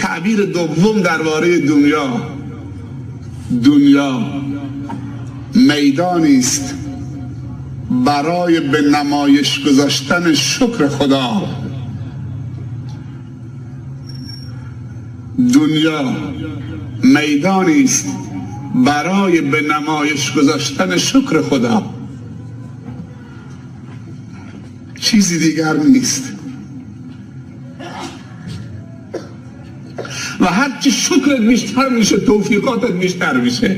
تعبیر دوم درباره دنیا میدانی است برای به نمایش گذاشتن شکر خدا. دنیا میدانی است برای به نمایش گذاشتن شکر خدا، چیزی دیگر نیست. و هرچی شکرت بیشتر میشه توفیقاتت بیشتر میشه.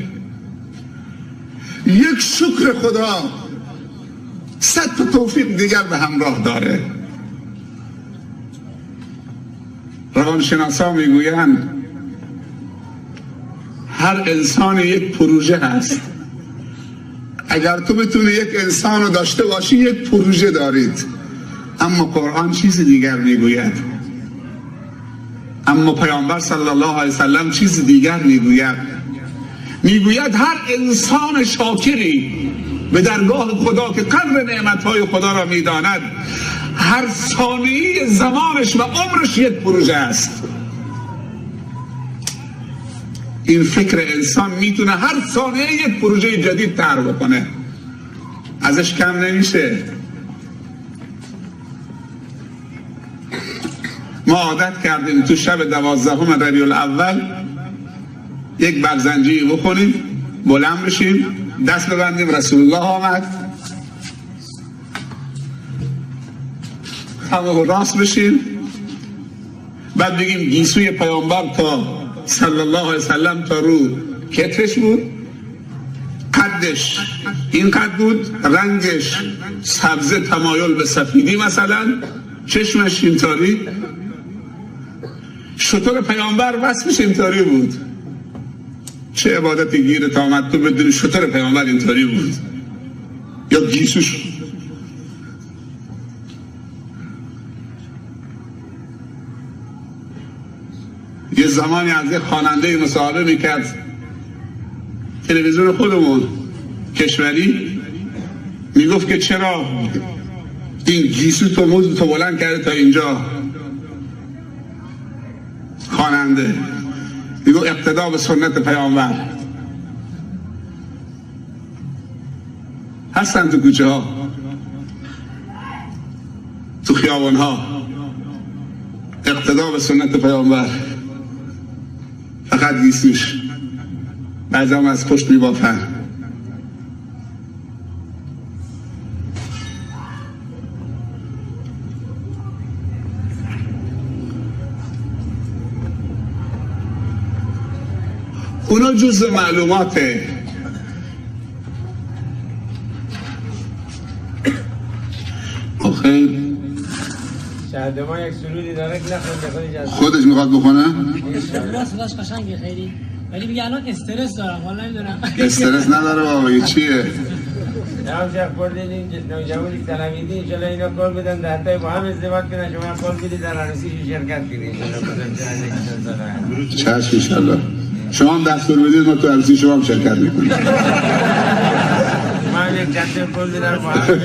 یک شکر خدا 100 تا توفیق دیگر به همراه داره. روانشناسا میگویند هر انسان یک پروژه هست. اگر تو بتونی یک انسان رو داشته باشی یک پروژه دارید. اما قرآن چیز دیگر میگوید. اما پیامبر صلی الله علیه وسلم چیز دیگر میگوید هر انسان شاکری به درگاه خدا که قدر نعمتهای خدا را میداند، هر ثانیه زمانش و عمرش یک پروژه است. این فکر انسان میتونه هر ثانیه یک پروژه جدید طرح بکنه، ازش کم نمیشه. ما عادت کردیم تو شب 12 ربیع الاول یک برزنجی بخونیم، بلند بشیم، دست ببندیم رسول الله آمد، همه راست بشیم، بعد بگیم گیسوی پیامبر تا صلی الله علیه وسلم تا رو کتفش بود، قدش این قد بود، رنگش سبز تمایل به سفیدی مثلا، چشمش اینطوری، شطور پیامبر وصفش اینطوری بود. چه عبادتی گیرت آمد تو بدونی شطور پیامبر اینطوری بود یا گیسوش. یه زمانی از یک خواننده مصاحبه میکرد تلویزیون خودمون کشوری، میگفت که چرا این گیسو تو موز تو بلند کرده تا اینجا. خواننده میگو اقتدا به سنت پیامبر. هستن تو کوچه ها، تو خیابان ها، اقتدا به سنت پیامبر، فقط گیسوش، بعضی هم از پشت میبافن. اونا جزء معلوماته. آخه شهد ما یک سرودی داره که نخونده خودش میخواد بخونه؟ صداش قشنگه خیلی، ولی میگه الان استرس دارم، حالا نمیدونم. استرس نداره بابا، یه چیه؟ نام شیخ بردین نوجوانی که تلمیدی انشالله اینا کار بدن ده تای با هم ازدواج کنن، شما کار بدید در عروسیش شرکت کنید انشالله. چشم انشالله. شما هم دستور بدید ما تو عروسی شما هم شرکت میکنیم. ما یک جنده کل بدن با هم